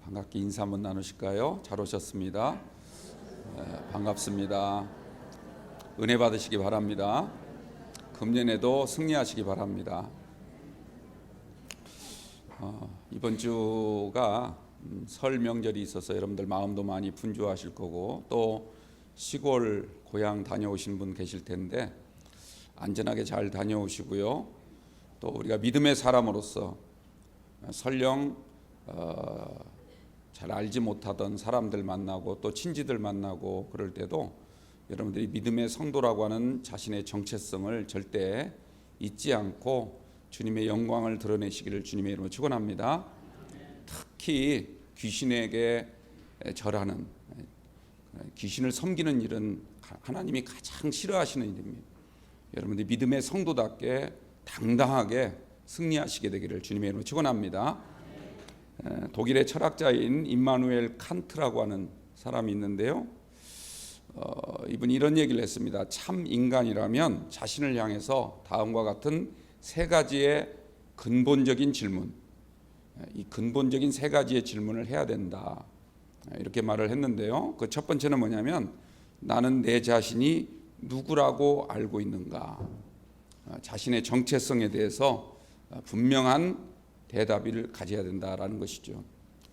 반갑게 인사 한번 나누실까요? 잘 오셨습니다. 반갑습니다. 은혜 받으시기 바랍니다. 금년에도 승리하시기 바랍니다. 이번 주가 설 명절이 있어서 여러분들 마음도 많이 분주하실 거고, 또 시골 고향 다녀오신 분 계실 텐데 안전하게 잘 다녀오시고요. 또 우리가 믿음의 사람으로서 설령 잘 알지 못하던 사람들 만나고 또 친지들 만나고 그럴 때도 여러분들이 믿음의 성도라고 하는 자신의 정체성을 절대 잊지 않고 주님의 영광을 드러내시기를 주님의 이름으로 축원합니다. 특히 귀신에게 절하는, 귀신을 섬기는 일은 하나님이 가장 싫어하시는 일입니다. 여러분들이 믿음의 성도답게 당당하게 승리하시게 되기를 주님의 이름으로 축원합니다. 독일의 철학자인 임마누엘 칸트라고 하는 사람이 있는데요. 이분이 이런 얘기를 했습니다. 참 인간이라면 자신을 향해서 다음과 같은 세 가지의 근본적인 질문, 이 근본적인 세 가지의 질문을 해야 된다, 이렇게 말을 했는데요. 그 첫 번째는 뭐냐면, 나는 내 자신이 누구라고 알고 있는가? 자신의 정체성에 대해서 분명한 대답을 가져야 된다라는 것이죠.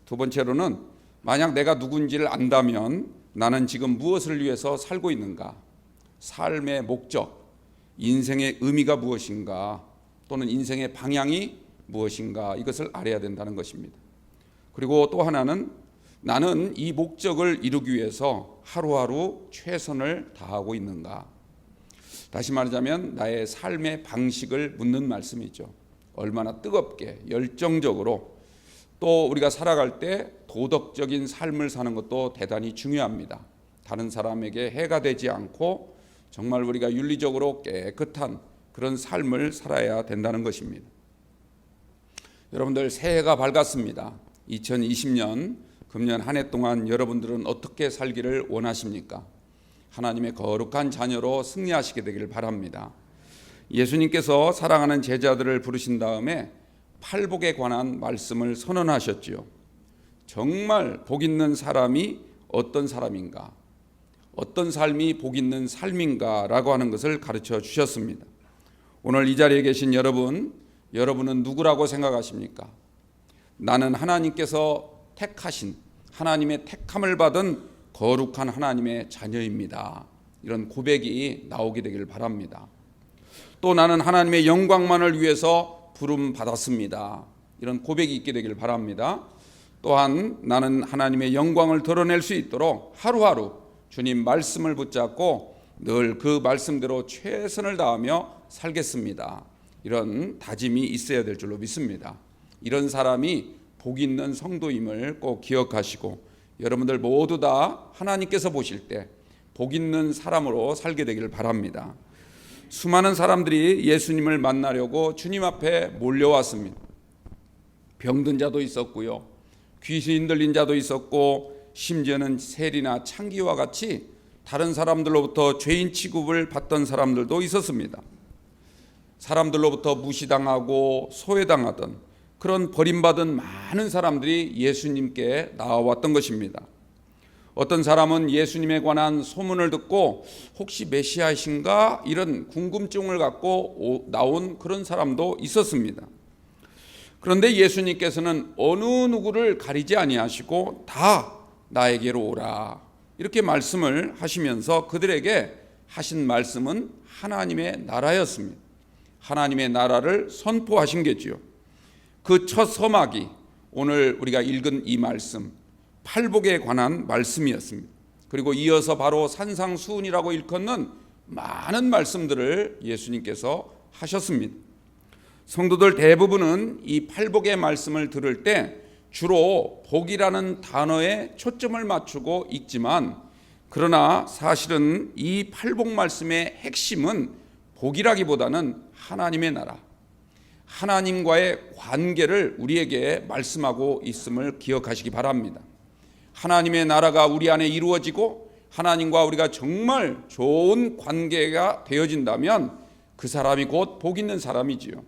두 번째로는, 만약 내가 누군지를 안다면 나는 지금 무엇을 위해서 살고 있는가? 삶의 목적, 인생의 의미가 무엇인가? 또는 인생의 방향이 무엇인가? 이것을 알아야 된다는 것입니다. 그리고 또 하나는, 나는 이 목적을 이루기 위해서 하루하루 최선을 다하고 있는가? 다시 말하자면 나의 삶의 방식을 묻는 말씀이죠. 얼마나 뜨겁게 열정적으로, 또 우리가 살아갈 때 도덕적인 삶을 사는 것도 대단히 중요합니다. 다른 사람에게 해가 되지 않고 정말 우리가 윤리적으로 깨끗한 그런 삶을 살아야 된다는 것입니다. 여러분들, 새해가 밝았습니다. 2020년 금년 한 해 동안 여러분들은 어떻게 살기를 원하십니까? 하나님의 거룩한 자녀로 승리하시게 되기를 바랍니다. 예수님께서 사랑하는 제자들을 부르신 다음에 팔복에 관한 말씀을 선언하셨지요. 정말 복 있는 사람이 어떤 사람인가, 어떤 삶이 복 있는 삶인가라고 하는 것을 가르쳐 주셨습니다. 오늘 이 자리에 계신 여러분은 누구라고 생각하십니까? 나는 하나님께서 택하신, 하나님의 택함을 받은 거룩한 하나님의 자녀입니다. 이런 고백이 나오게 되기를 바랍니다. 또 나는 하나님의 영광만을 위해서 부름 받았습니다. 이런 고백이 있게 되기를 바랍니다. 또한 나는 하나님의 영광을 드러낼 수 있도록 하루하루 주님 말씀을 붙잡고 늘 그 말씀대로 최선을 다하며 살겠습니다. 이런 다짐이 있어야 될 줄로 믿습니다. 이런 사람이 복 있는 성도임을 꼭 기억하시고, 여러분들 모두 다 하나님께서 보실 때 복 있는 사람으로 살게 되기를 바랍니다. 수많은 사람들이 예수님을 만나려고 주님 앞에 몰려왔습니다. 병든 자도 있었고요, 귀신 들린 자도 있었고, 심지어는 세리나 창기와 같이 다른 사람들로부터 죄인 취급을 받던 사람들도 있었습니다. 사람들로부터 무시당하고 소외당하던 그런 버림받은 많은 사람들이 예수님께 나와왔던 것입니다. 어떤 사람은 예수님에 관한 소문을 듣고 혹시 메시아이신가 이런 궁금증을 갖고 나온 그런 사람도 있었습니다. 그런데 예수님께서는 어느 누구를 가리지 아니하시고 다 나에게로 오라, 이렇게 말씀을 하시면서 그들에게 하신 말씀은 하나님의 나라였습니다. 하나님의 나라를 선포하신 게지요. 그 첫 서막이 오늘 우리가 읽은 이 말씀, 팔복에 관한 말씀이었습니다. 그리고 이어서 바로 산상수훈이라고 일컫는 많은 말씀들을 예수님께서 하셨습니다. 성도들 대부분은 이 팔복의 말씀을 들을 때 주로 복이라는 단어에 초점을 맞추고 읽지만, 그러나 사실은 이 팔복 말씀의 핵심은 복이라기보다는 하나님의 나라, 하나님과의 관계를 우리에게 말씀하고 있음을 기억하시기 바랍니다. 하나님의 나라가 우리 안에 이루어지고 하나님과 우리가 정말 좋은 관계가 되어진다면 그 사람이 곧 복 있는 사람이지요.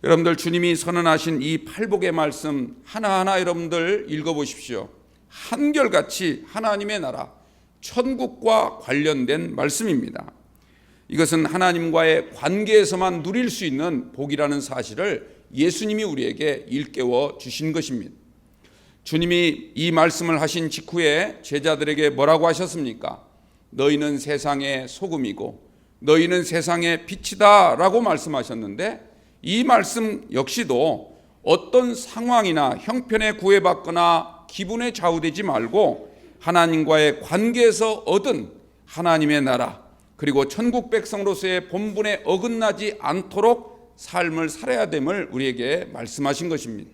여러분들 주님이 선언하신 이 팔복의 말씀 하나하나 여러분들 읽어보십시오. 한결같이 하나님의 나라, 천국과 관련된 말씀입니다. 이것은 하나님과의 관계에서만 누릴 수 있는 복이라는 사실을 예수님이 우리에게 일깨워 주신 것입니다. 주님이 이 말씀을 하신 직후에 제자들에게 뭐라고 하셨습니까? 너희는 세상의 소금이고 너희는 세상의 빛이다 라고 말씀하셨는데, 이 말씀 역시도 어떤 상황이나 형편에 구애받거나 기분에 좌우되지 말고 하나님과의 관계에서 얻은 하나님의 나라, 그리고 천국 백성으로서의 본분에 어긋나지 않도록 삶을 살아야 됨을 우리에게 말씀하신 것입니다.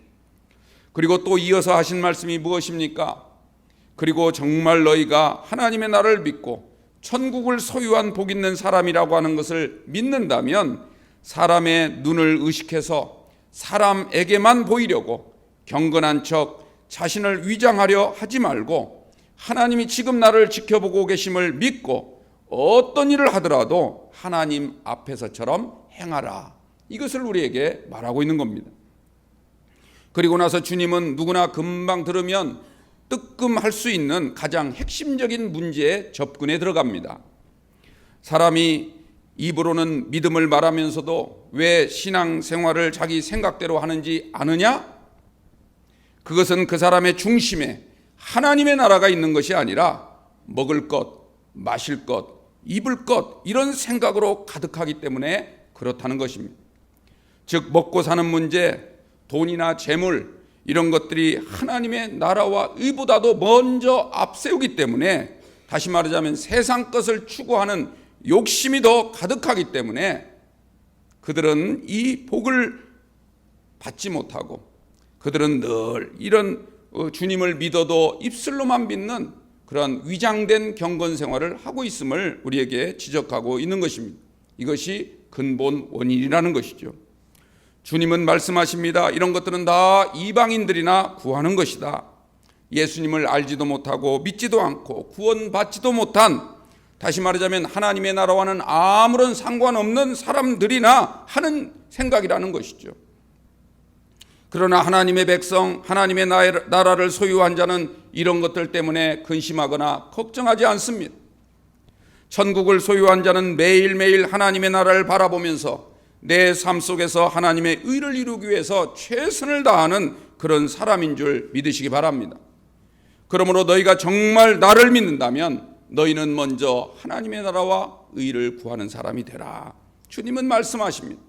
그리고 또 이어서 하신 말씀이 무엇입니까? 그리고 정말 너희가 하나님의 나라를 믿고 천국을 소유한 복 있는 사람이라고 하는 것을 믿는다면 사람의 눈을 의식해서 사람에게만 보이려고 경건한 척 자신을 위장하려 하지 말고 하나님이 지금 나를 지켜보고 계심을 믿고 어떤 일을 하더라도 하나님 앞에서처럼 행하라. 이것을 우리에게 말하고 있는 겁니다. 그리고 나서 주님은 누구나 금방 들으면 뜨끔할 수 있는 가장 핵심적인 문제에 접근에 들어갑니다. 사람이 입으로는 믿음을 말하면서도 왜 신앙생활을 자기 생각대로 하는지 아느냐? 그것은 그 사람의 중심에 하나님의 나라가 있는 것이 아니라 먹을 것, 마실 것, 입을 것, 이런 생각으로 가득하기 때문에 그렇다는 것입니다. 즉 먹고 사는 문제, 돈이나 재물, 이런 것들이 하나님의 나라와 의보다도 먼저 앞세우기 때문에, 다시 말하자면 세상 것을 추구하는 욕심이 더 가득하기 때문에 그들은 이 복을 받지 못하고, 그들은 늘 이런 주님을 믿어도 입술로만 믿는 그런 위장된 경건 생활을 하고 있음을 우리에게 지적하고 있는 것입니다. 이것이 근본 원인이라는 것이죠. 주님은 말씀하십니다. 이런 것들은 다 이방인들이나 구하는 것이다. 예수님을 알지도 못하고 믿지도 않고 구원받지도 못한, 다시 말하자면 하나님의 나라와는 아무런 상관없는 사람들이나 하는 생각이라는 것이죠. 그러나 하나님의 백성, 하나님의 나라를 소유한 자는 이런 것들 때문에 근심하거나 걱정하지 않습니다. 천국을 소유한 자는 매일매일 하나님의 나라를 바라보면서 내 삶 속에서 하나님의 의를 이루기 위해서 최선을 다하는 그런 사람인 줄 믿으시기 바랍니다. 그러므로 너희가 정말 나를 믿는다면 너희는 먼저 하나님의 나라와 의를 구하는 사람이 되라. 주님은 말씀하십니다.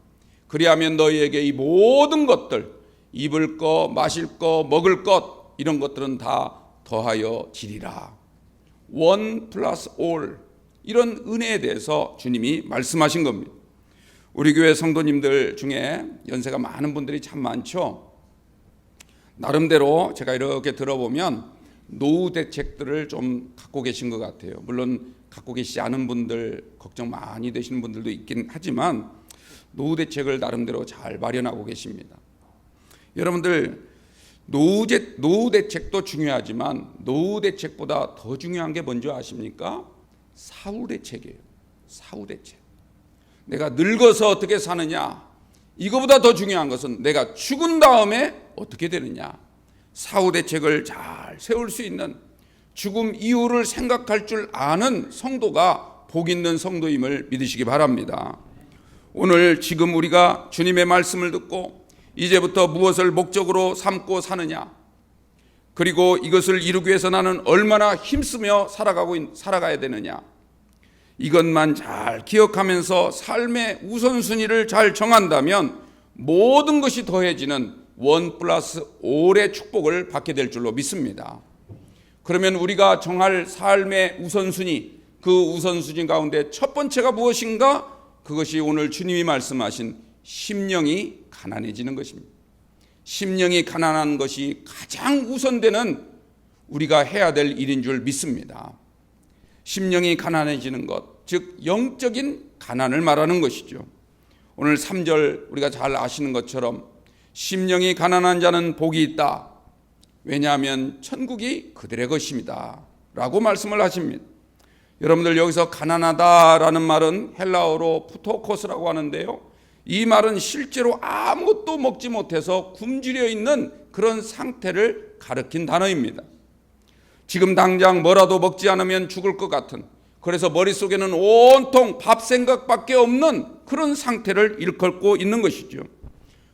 그리하면 너희에게 이 모든 것들, 입을 것, 마실 것, 먹을 것, 이런 것들은 다 더하여 지리라. 원 플러스 올, 이런 은혜에 대해서 주님이 말씀하신 겁니다. 우리 교회 성도님들 중에 연세가 많은 분들이 참 많죠. 나름대로 제가 이렇게 들어보면 노후 대책들을 좀 갖고 계신 것 같아요. 물론 갖고 계시지 않은 분들, 걱정 많이 되시는 분들도 있긴 하지만 노후 대책을 나름대로 잘 마련하고 계십니다. 여러분들, 노후 대책도 중요하지만 노후 대책보다 더 중요한 게 뭔지 아십니까? 사후 대책이에요. 사후 대책. 내가 늙어서 어떻게 사느냐, 이거보다 더 중요한 것은 내가 죽은 다음에 어떻게 되느냐. 사후 대책을 잘 세울 수 있는, 죽음 이후를 생각할 줄 아는 성도가 복 있는 성도임을 믿으시기 바랍니다. 오늘 지금 우리가 주님의 말씀을 듣고 이제부터 무엇을 목적으로 삼고 사느냐, 그리고 이것을 이루기 위해서 나는 얼마나 힘쓰며 살아가야 되느냐, 이것만 잘 기억하면서 삶의 우선순위를 잘 정한다면 모든 것이 더해지는 원 플러스 올의 축복을 받게 될 줄로 믿습니다. 그러면 우리가 정할 삶의 우선순위, 그 우선순위 가운데 첫 번째가 무엇인가? 그것이 오늘 주님이 말씀하신 심령이 가난해지는 것입니다. 심령이 가난한 것이 가장 우선되는 우리가 해야 될 일인 줄 믿습니다. 심령이 가난해지는 것, 즉 영적인 가난을 말하는 것이죠. 오늘 3절 우리가 잘 아시는 것처럼 심령이 가난한 자는 복이 있다. 왜냐하면 천국이 그들의 것입니다 라고 말씀을 하십니다. 여러분들, 여기서 가난하다라는 말은 헬라어로 푸토코스라고 하는데요, 이 말은 실제로 아무것도 먹지 못해서 굶주려 있는 그런 상태를 가리킨 단어입니다. 지금 당장 뭐라도 먹지 않으면 죽을 것 같은, 그래서 머릿속에는 온통 밥 생각밖에 없는 그런 상태를 일컫고 있는 것이죠.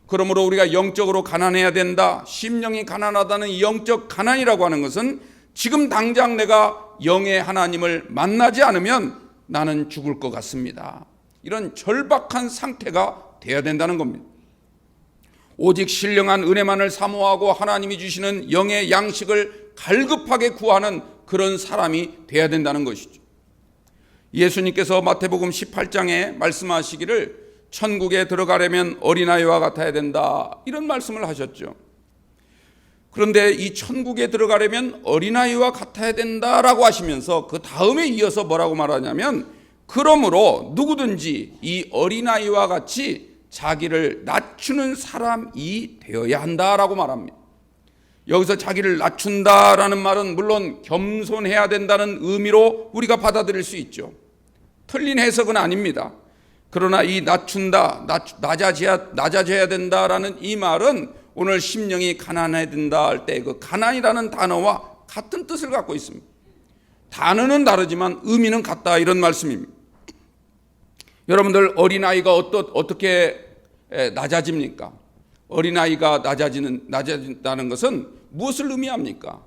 그러므로 우리가 영적으로 가난해야 된다, 심령이 가난하다는 이 영적 가난이라고 하는 것은 지금 당장 내가 영의 하나님을 만나지 않으면 나는 죽을 것 같습니다, 이런 절박한 상태가 돼야 된다는 겁니다. 오직 신령한 은혜만을 사모하고 하나님이 주시는 영의 양식을 갈급하게 구하는 그런 사람이 돼야 된다는 것이죠. 예수님께서 마태복음 18장에 말씀하시기를 천국에 들어가려면 어린아이와 같아야 된다, 이런 말씀을 하셨죠. 그런데 이 천국에 들어가려면 어린아이와 같아야 된다라고 하시면서 그 다음에 이어서 뭐라고 말하냐면, 그러므로 누구든지 이 어린아이와 같이 자기를 낮추는 사람이 되어야 한다라고 말합니다. 여기서 자기를 낮춘다라는 말은 물론 겸손해야 된다는 의미로 우리가 받아들일 수 있죠. 틀린 해석은 아닙니다. 그러나 이 낮춘다, 낮아져야 된다라는 이 말은 오늘 심령이 가난해야 된다 할 때 그 가난이라는 단어와 같은 뜻을 갖고 있습니다. 단어는 다르지만 의미는 같다, 이런 말씀입니다. 여러분들, 어린아이가 어떻게 낮아집니까? 어린아이가 낮아진다는 것은 무엇을 의미합니까?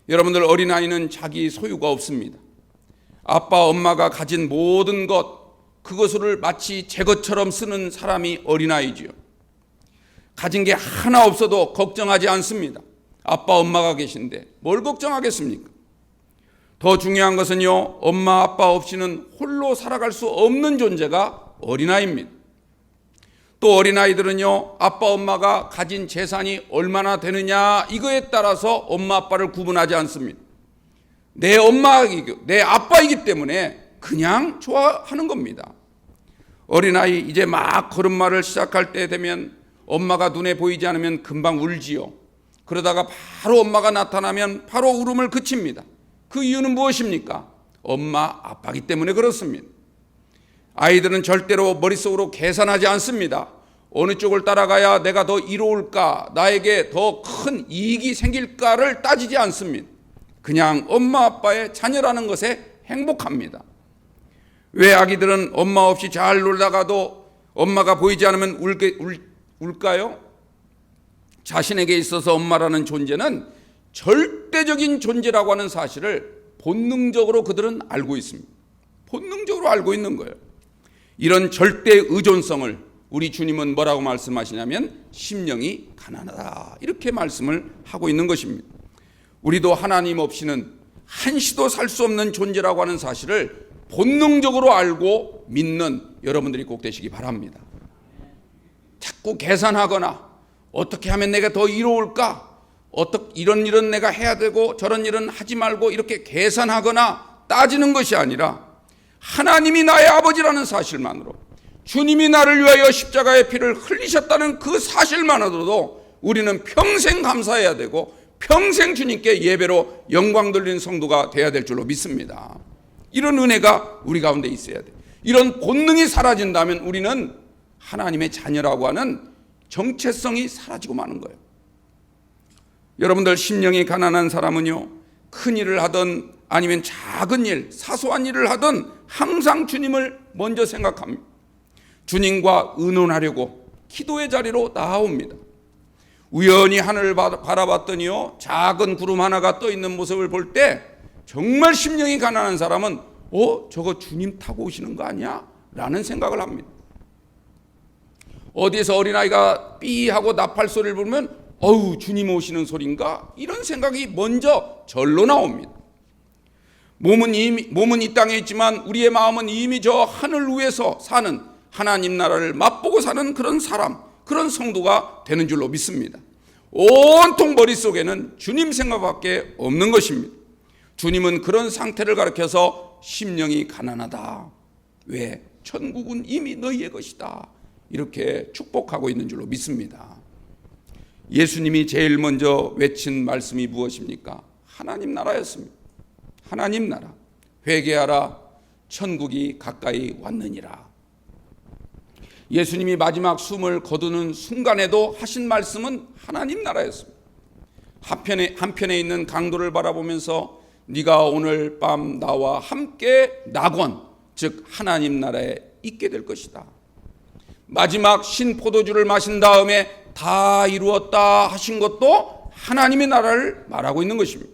여러분들, 어린아이는 자기 소유가 없습니다. 아빠 엄마가 가진 모든 그것을 마치 제 것처럼 쓰는 사람이 어린아이지요. 가진 게 하나 없어도 걱정하지 않습니다. 아빠 엄마가 계신데 뭘 걱정하겠습니까? 더 중요한 것은요, 엄마 아빠 없이는 홀로 살아갈 수 없는 존재가 어린아이입니다. 또 어린아이들은요, 아빠 엄마가 가진 재산이 얼마나 되느냐 이거에 따라서 엄마 아빠를 구분하지 않습니다. 내 내 아빠이기 때문에 그냥 좋아하는 겁니다. 어린아이 이제 막 걸음마를 시작할 때 되면 엄마가 눈에 보이지 않으면 금방 울지요. 그러다가 바로 엄마가 나타나면 바로 울음을 그칩니다. 그 이유는 무엇입니까? 엄마 아빠이기 때문에 그렇습니다. 아이들은 절대로 머릿속으로 계산하지 않습니다. 어느 쪽을 따라가야 내가 더 이로울까, 나에게 더 큰 이익이 생길까를 따지지 않습니다. 그냥 엄마 아빠의 자녀라는 것에 행복합니다. 왜 아기들은 엄마 없이 잘 놀다가도 엄마가 보이지 않으면 울까요? 자신에게 있어서 엄마라는 존재는 절대적인 존재라고 하는 사실을 본능적으로 그들은 알고 있습니다. 본능적으로 알고 있는 거예요. 이런 절대 의존성을 우리 주님은 뭐라고 말씀하시냐면 심령이 가난하다, 이렇게 말씀을 하고 있는 것입니다. 우리도 하나님 없이는 한시도 살 수 없는 존재라고 하는 사실을 본능적으로 알고 믿는 여러분들이 꼭 되시기 바랍니다. 자꾸 계산하거나 어떻게 하면 내가 더 이로울까, 이런 일은 내가 해야 되고 저런 일은 하지 말고 이렇게 계산하거나 따지는 것이 아니라 하나님이 나의 아버지라는 사실만으로, 주님이 나를 위하여 십자가의 피를 흘리셨다는 그 사실만으로도 우리는 평생 감사해야 되고 평생 주님께 예배로 영광 돌리는 성도가 돼야 될 줄로 믿습니다. 이런 은혜가 우리 가운데 있어야 돼. 이런 본능이 사라진다면 우리는 하나님의 자녀라고 하는 정체성이 사라지고 마는 거예요. 여러분들, 심령이 가난한 사람은요, 큰 일을 하든 아니면 작은 일, 사소한 일을 하든 항상 주님을 먼저 생각합니다. 주님과 의논하려고 기도의 자리로 나아옵니다. 우연히 하늘을 바라봤더니요, 작은 구름 하나가 떠 있는 모습을 볼 때 정말 심령이 가난한 사람은 저거 주님 타고 오시는 거 아니야? 라는 생각을 합니다. 어디에서 어린아이가 삐 하고 나팔 소리를 부르면 주님 오시는 소리인가? 이런 생각이 먼저 절로 나옵니다. 몸은 이 땅에 있지만 우리의 마음은 이미 저 하늘 위에서 사는 하나님 나라를 맛보고 사는 그런 사람, 그런 성도가 되는 줄로 믿습니다. 온통 머릿속에는 주님 생각밖에 없는 것입니다. 주님은 그런 상태를 가리켜서 심령이 가난하다, 왜? 천국은 이미 너희의 것이다, 이렇게 축복하고 있는 줄로 믿습니다. 예수님이 제일 먼저 외친 말씀이 무엇입니까? 하나님 나라였습니다. 하나님 나라, 회개하라, 천국이 가까이 왔느니라. 예수님이 마지막 숨을 거두는 순간에도 하신 말씀은 하나님 나라였습니다. 한편에 있는 강도를 바라보면서 네가 오늘 밤 나와 함께 낙원, 즉 하나님 나라에 있게 될 것이다. 마지막 신포도주를 마신 다음에 다 이루었다 하신 것도 하나님의 나라를 말하고 있는 것입니다.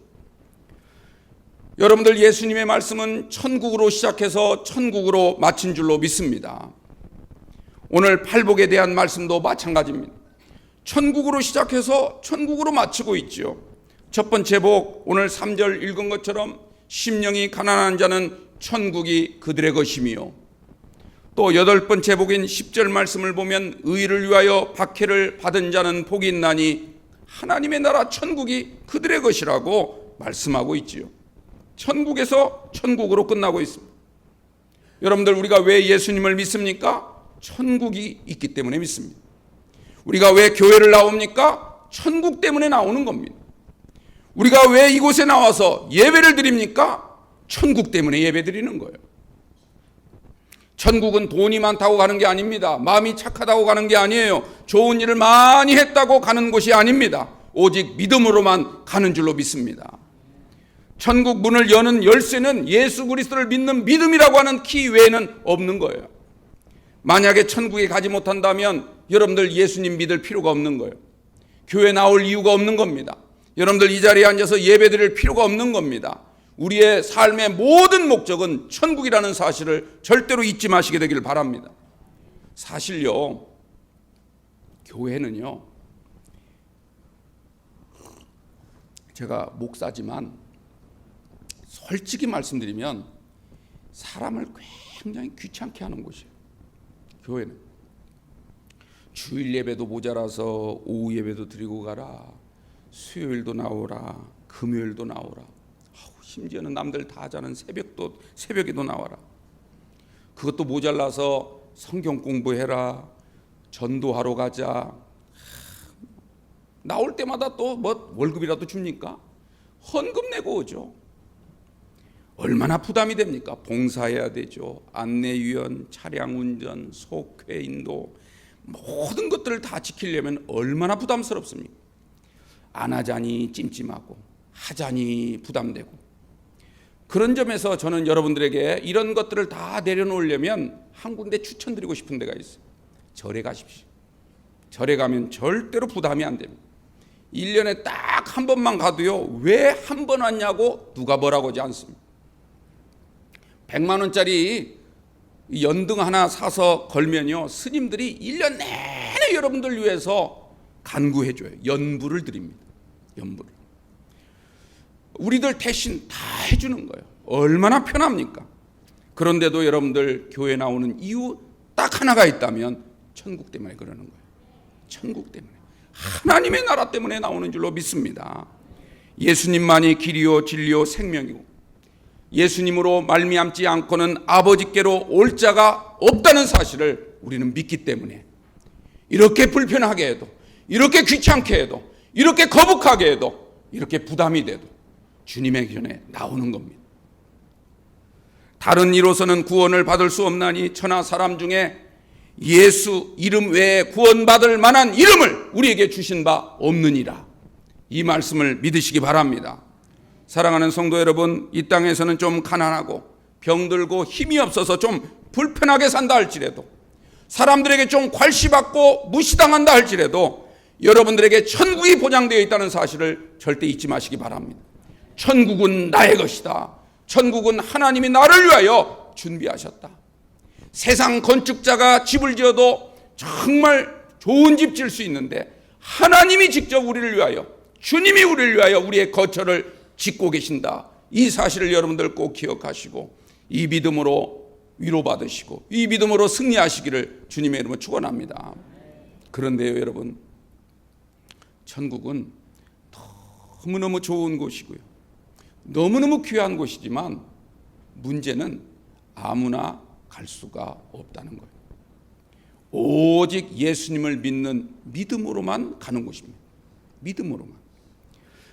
여러분들, 예수님의 말씀은 천국으로 시작해서 천국으로 마친 줄로 믿습니다. 오늘 팔복에 대한 말씀도 마찬가지입니다. 천국으로 시작해서 천국으로 마치고 있지요. 첫 번째 복, 오늘 3절 읽은 것처럼 심령이 가난한 자는 천국이 그들의 것이며, 또 8번째 복인 10절 말씀을 보면 의를 위하여 박해를 받은 자는 복이 있나니 하나님의 나라 천국이 그들의 것이라고 말씀하고 있지요. 천국에서 천국으로 끝나고 있습니다. 여러분들, 우리가 왜 예수님을 믿습니까? 천국이 있기 때문에 믿습니다. 우리가 왜 교회를 나옵니까? 천국 때문에 나오는 겁니다. 우리가 왜 이곳에 나와서 예배를 드립니까? 천국 때문에 예배 드리는 거예요. 천국은 돈이 많다고 가는 게 아닙니다. 마음이 착하다고 가는 게 아니에요. 좋은 일을 많이 했다고 가는 곳이 아닙니다. 오직 믿음으로만 가는 줄로 믿습니다. 천국 문을 여는 열쇠는 예수 그리스도를 믿는 믿음이라고 하는 키 외에는 없는 거예요. 만약에 천국에 가지 못한다면 여러분들 예수님 믿을 필요가 없는 거예요. 교회 나올 이유가 없는 겁니다. 여러분들 이 자리에 앉아서 예배 드릴 필요가 없는 겁니다. 우리의 삶의 모든 목적은 천국이라는 사실을 절대로 잊지 마시게 되기를 바랍니다. 사실요, 교회는요, 제가 목사지만 솔직히 말씀드리면 사람을 굉장히 귀찮게 하는 곳이에요. 교회는 주일 예배도 모자라서 오후 예배도 드리고 가라, 수요일도 나오라, 금요일도 나오라, 심지어는 남들 다 자는 새벽에도 나와라. 그것도 모자라서 성경 공부해라, 전도하러 가자. 나올 때마다 또 뭐 월급이라도 줍니까? 헌금 내고 오죠. 얼마나 부담이 됩니까? 봉사해야 되죠. 안내위원, 차량 운전, 속회 인도, 모든 것들을 다 지키려면 얼마나 부담스럽습니까? 안 하자니 찜찜하고 하자니 부담되고. 그런 점에서 저는 여러분들에게 이런 것들을 다 내려놓으려면 한 군데 추천드리고 싶은 데가 있어요. 절에 가십시오. 절에 가면 절대로 부담이 안 됩니다. 1년에 딱 한 번만 가도요, 왜 한 번 왔냐고 누가 뭐라고 하지 않습니다. 100만 원짜리 연등 하나 사서 걸면요, 스님들이 1년 내내 여러분들 위해서 간구해줘요. 연부를 드립니다. 연부를. 우리들 대신 다 해주는 거예요. 얼마나 편합니까? 그런데도 여러분들 교회 나오는 이유 딱 하나가 있다면 천국 때문에 그러는 거예요. 천국 때문에, 하나님의 나라 때문에 나오는 줄로 믿습니다. 예수님만이 길이요 진리요 생명이고 예수님으로 말미암지 않고는 아버지께로 올 자가 없다는 사실을 우리는 믿기 때문에 이렇게 불편하게 해도, 이렇게 귀찮게 해도, 이렇게 거북하게 해도, 이렇게 부담이 돼도 주님의 견에 나오는 겁니다. 다른 이로서는 구원을 받을 수 없나니 천하 사람 중에 예수 이름 외에 구원받을 만한 이름을 우리에게 주신 바 없느니라. 이 말씀을 믿으시기 바랍니다. 사랑하는 성도 여러분, 이 땅에서는 좀 가난하고 병들고 힘이 없어서 좀 불편하게 산다 할지라도, 사람들에게 좀 괄시받고 무시당한다 할지라도 여러분들에게 천국이 보장되어 있다는 사실을 절대 잊지 마시기 바랍니다. 천국은 나의 것이다. 천국은 하나님이 나를 위하여 준비하셨다. 세상 건축자가 집을 지어도 정말 좋은 집 지을 수 있는데 하나님이 직접 우리를 위하여, 주님이 우리를 위하여 우리의 거처를 짓고 계신다. 이 사실을 여러분들 꼭 기억하시고 이 믿음으로 위로받으시고 이 믿음으로 승리하시기를 주님의 이름으로 축원합니다. 그런데요, 여러분, 천국은 너무너무 좋은 곳이고요, 너무너무 귀한 곳이지만 문제는 아무나 갈 수가 없다는 거예요. 오직 예수님을 믿는 믿음으로만 가는 곳입니다. 믿음으로만.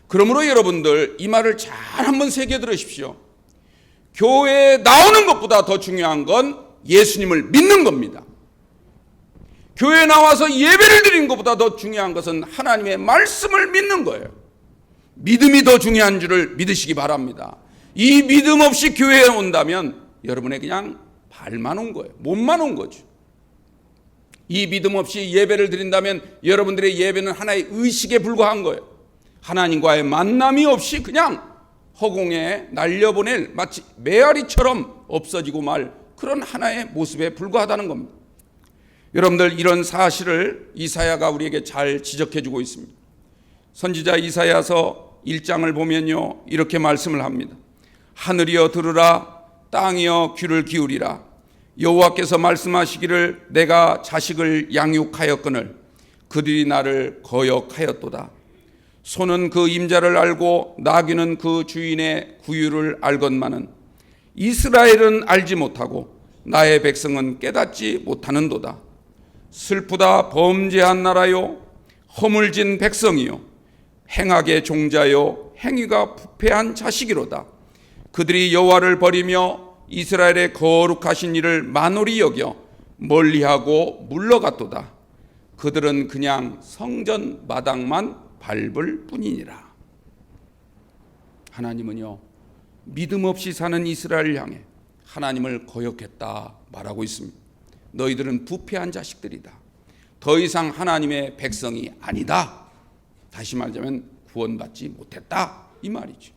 그러므로 여러분들 이 말을 잘 한번 새겨 들으십시오. 교회에 나오는 것보다 더 중요한 건 예수님을 믿는 겁니다. 교회에 나와서 예배를 드리는 것보다 더 중요한 것은 하나님의 말씀을 믿는 거예요. 믿음이 더 중요한 줄을 믿으시기 바랍니다. 이 믿음 없이 교회에 온다면 여러분의 그냥 발만 온 거예요. 몸만 온 거죠. 이 믿음 없이 예배를 드린다면 여러분들의 예배는 하나의 의식에 불과한 거예요. 하나님과의 만남이 없이 그냥 허공에 날려보낼 마치 메아리처럼 없어지고 말 그런 하나의 모습에 불과하다는 겁니다. 여러분들, 이런 사실을 이사야가 우리에게 잘 지적해 주고 있습니다. 선지자 이사야서 1장을 보면요, 이렇게 말씀을 합니다. 하늘이여 들으라, 땅이여 귀를 기울이라. 여호와께서 말씀하시기를 내가 자식을 양육하였거늘 그들이 나를 거역하였도다. 소는 그 임자를 알고 나귀는 그 주인의 구유를 알건만은 이스라엘은 알지 못하고 나의 백성은 깨닫지 못하는도다. 슬프다 범죄한 나라요, 허물진 백성이요, 행악의 종자요, 행위가 부패한 자식이로다. 그들이 여호와를 버리며 이스라엘의 거룩하신 이를 만홀히 여겨 멀리하고 물러갔도다. 그들은 그냥 성전 마당만 밟을 뿐이니라. 하나님은요, 믿음 없이 사는 이스라엘을 향해 하나님을 거역했다 말하고 있습니다. 너희들은 부패한 자식들이다. 더 이상 하나님의 백성이 아니다. 다시 말하자면 구원받지 못했다, 이 말이죠.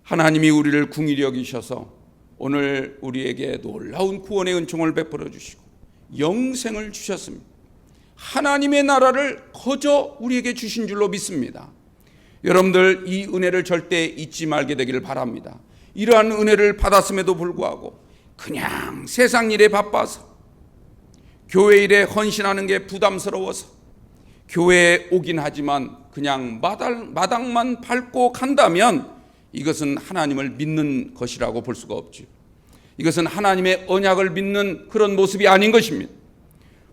하나님이 우리를 긍휼히 여기셔서 오늘 우리에게 놀라운 구원의 은총을 베풀어 주시고 영생을 주셨습니다. 하나님의 나라를 거저 우리에게 주신 줄로 믿습니다. 여러분들, 이 은혜를 절대 잊지 말게 되기를 바랍니다. 이러한 은혜를 받았음에도 불구하고 그냥 세상 일에 바빠서 교회 일에 헌신하는 게 부담스러워서 교회에 오긴 하지만 그냥 마당만 밟고 간다면 이것은 하나님을 믿는 것이라고 볼 수가 없죠. 이것은 하나님의 언약을 믿는 그런 모습이 아닌 것입니다.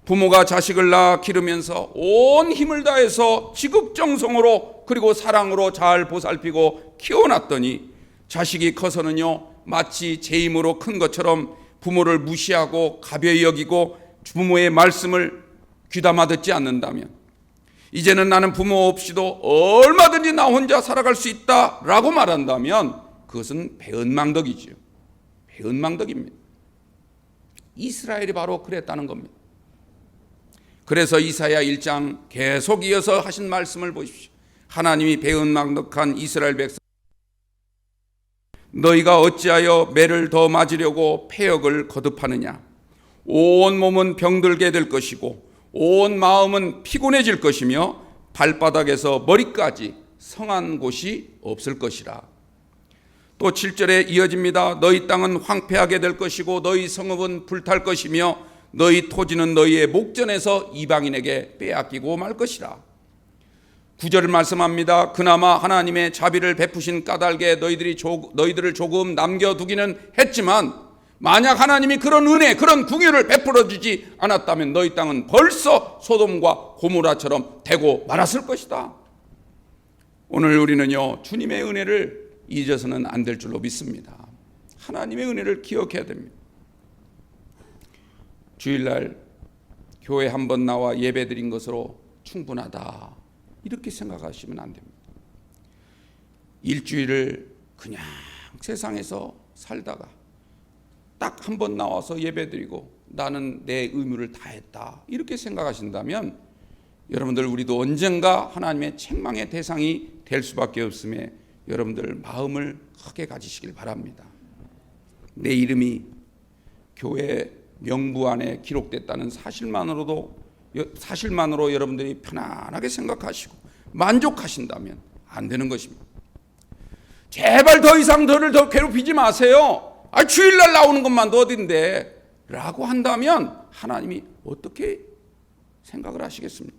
부모가 자식을 낳아 기르면서 온 힘을 다해서 지극정성으로 그리고 사랑으로 잘 보살피고 키워놨더니 자식이 커서는요, 마치 제 힘으로 큰 것처럼 부모를 무시하고 가벼이 여기고 부모의 말씀을 귀담아 듣지 않는다면, 이제는 나는 부모 없이도 얼마든지 나 혼자 살아갈 수 있다라고 말한다면 그것은 배은망덕이지요. 배은망덕입니다. 이스라엘이 바로 그랬다는 겁니다. 그래서 이사야 1장 계속 이어서 하신 말씀을 보십시오. 하나님이 배은망덕한 이스라엘 백성, 너희가 어찌하여 매를 더 맞으려고 패역을 거듭하느냐. 온 몸은 병들게 될 것이고 온 마음은 피곤해질 것이며 발바닥에서 머리까지 성한 곳이 없을 것이라. 또 7절에 이어집니다. 너희 땅은 황폐하게 될 것이고 너희 성읍은 불탈 것이며 너희 토지는 너희의 목전에서 이방인에게 빼앗기고 말 것이라. 9절을 말씀합니다. 그나마 하나님의 자비를 베푸신 까닭에 너희들을 조금 남겨두기는 했지만 만약 하나님이 그런 은혜, 그런 긍휼을 베풀어 주지 않았다면 너희 땅은 벌써 소돔과 고모라처럼 되고 말았을 것이다. 오늘 우리는요, 주님의 은혜를 잊어서는 안 될 줄로 믿습니다. 하나님의 은혜를 기억해야 됩니다. 주일날 교회 한번 나와 예배드린 것으로 충분하다, 이렇게 생각하시면 안 됩니다. 일주일을 그냥 세상에서 살다가 딱 한 번 나와서 예배드리고 나는 내 의무를 다했다, 이렇게 생각하신다면 여러분들, 우리도 언젠가 하나님의 책망의 대상이 될 수밖에 없음에 여러분들 마음을 크게 가지시길 바랍니다. 내 이름이 교회 명부 안에 기록됐다는 사실만으로 여러분들이 편안하게 생각하시고 만족하신다면 안 되는 것입니다. 제발 더 이상 너를 더 괴롭히지 마세요. 주일날 나오는 것만도 어딘데 라고 한다면 하나님이 어떻게 생각을 하시겠습니까?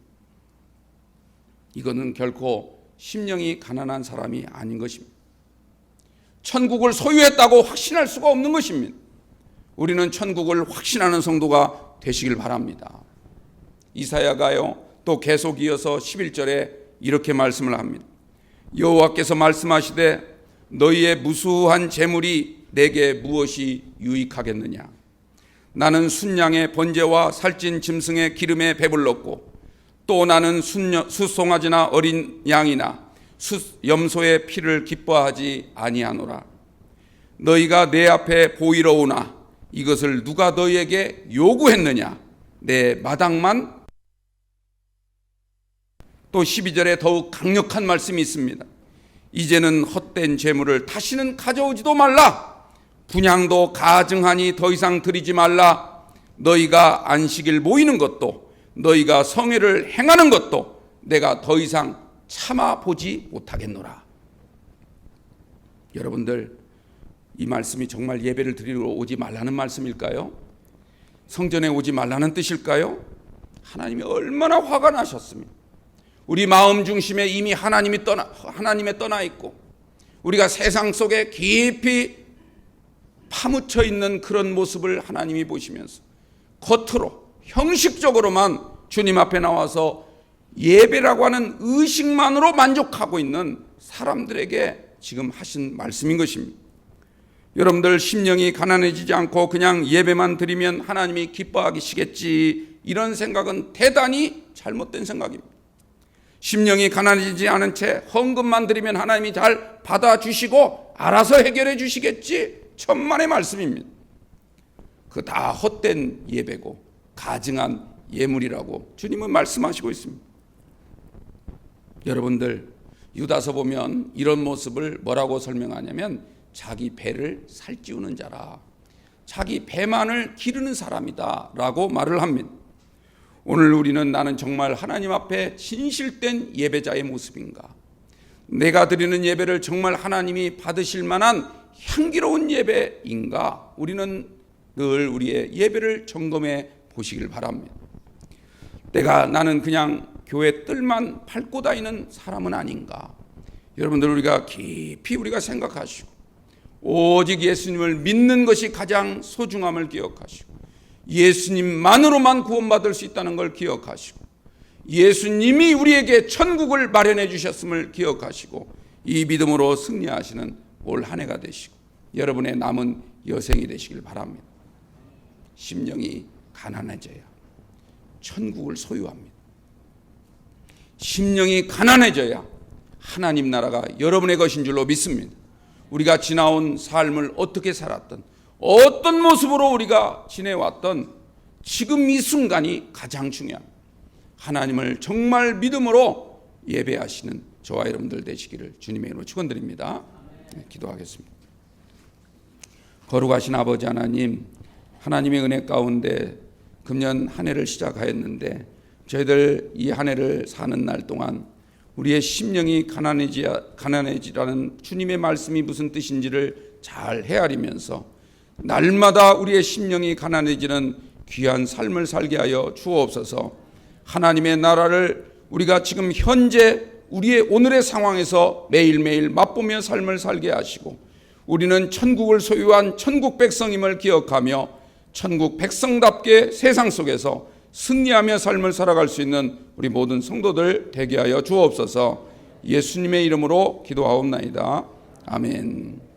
이거는 결코 심령이 가난한 사람이 아닌 것입니다. 천국을 소유했다고 확신할 수가 없는 것입니다. 우리는 천국을 확신하는 성도가 되시길 바랍니다. 이사야가요, 또 계속 이어서 11절에 이렇게 말씀을 합니다. 여호와께서 말씀하시되 너희의 무수한 재물이 내게 무엇이 유익하겠느냐. 나는 순양의 번제와 살찐 짐승의 기름에 배불렀고 또 나는 숫송아지나 어린 양이나 염소의 피를 기뻐하지 아니하노라. 너희가 내 앞에 보이러 오나 이것을 누가 너희에게 요구했느냐? 내 마당만. 또 12절에 더욱 강력한 말씀이 있습니다. 이제는 헛된 재물을 다시는 가져오지도 말라. 분향도 가증하니 더 이상 드리지 말라. 너희가 안식일 모이는 것도 너희가 성회를 행하는 것도 내가 더 이상 참아보지 못하겠노라. 여러분들, 이 말씀이 정말 예배를 드리러 오지 말라는 말씀일까요? 성전에 오지 말라는 뜻일까요? 하나님이 얼마나 화가 나셨습니까? 우리 마음 중심에 이미 하나님에 떠나 있고 우리가 세상 속에 깊이 파묻혀 있는 그런 모습을 하나님이 보시면서 겉으로 형식적으로만 주님 앞에 나와서 예배라고 하는 의식만으로 만족하고 있는 사람들에게 지금 하신 말씀인 것입니다. 여러분들, 심령이 가난해지지 않고 그냥 예배만 드리면 하나님이 기뻐하시겠지, 이런 생각은 대단히 잘못된 생각입니다. 심령이 가난해지지 않은 채 헌금만 드리면 하나님이 잘 받아주시고 알아서 해결해 주시겠지, 천만의 말씀입니다. 그 다 헛된 예배고 가증한 예물이라고 주님은 말씀하시고 있습니다. 여러분들, 유다서 보면 이런 모습을 뭐라고 설명하냐면 자기 배를 살찌우는 자라, 자기 배만을 기르는 사람이다 라고 말을 합니다. 오늘 우리는 나는 정말 하나님 앞에 진실된 예배자의 모습인가, 내가 드리는 예배를 정말 하나님이 받으실 만한 향기로운 예배인가, 우리는 늘 우리의 예배를 점검해 보시길 바랍니다. 나는 그냥 교회 뜰만 밟고 다니는 사람은 아닌가. 여러분들, 우리가 깊이 생각하시고 오직 예수님을 믿는 것이 가장 소중함을 기억하시고 예수님만으로만 구원받을 수 있다는 걸 기억하시고 예수님이 우리에게 천국을 마련해 주셨음을 기억하시고 이 믿음으로 승리하시는 올 한 해가 되시고 여러분의 남은 여생이 되시길 바랍니다. 심령이 가난해져야 천국을 소유합니다. 심령이 가난해져야 하나님 나라가 여러분의 것인 줄로 믿습니다. 우리가 지나온 삶을 어떻게 살았던, 어떤 모습으로 우리가 지내왔던 지금 이 순간이 가장 중요합니다. 하나님을 정말 믿음으로 예배하시는 저와 여러분들 되시기를 주님의 이름으로 축원드립니다. 기도하겠습니다. 거룩하신 아버지 하나님, 하나님의 은혜 가운데 금년 한 해를 시작하였는데 저희들 이 한 해를 사는 날 동안 우리의 심령이 가난해지라는 주님의 말씀이 무슨 뜻인지를 잘 헤아리면서 날마다 우리의 심령이 가난해지는 귀한 삶을 살게 하여 주옵소서. 하나님의 나라를 우리가 지금 현재 우리의 오늘의 상황에서 매일매일 맛보며 삶을 살게 하시고 우리는 천국을 소유한 천국 백성임을 기억하며 천국 백성답게 세상 속에서 승리하며 삶을 살아갈 수 있는 우리 모든 성도들 되게 하여 주옵소서. 예수님의 이름으로 기도하옵나이다. 아멘.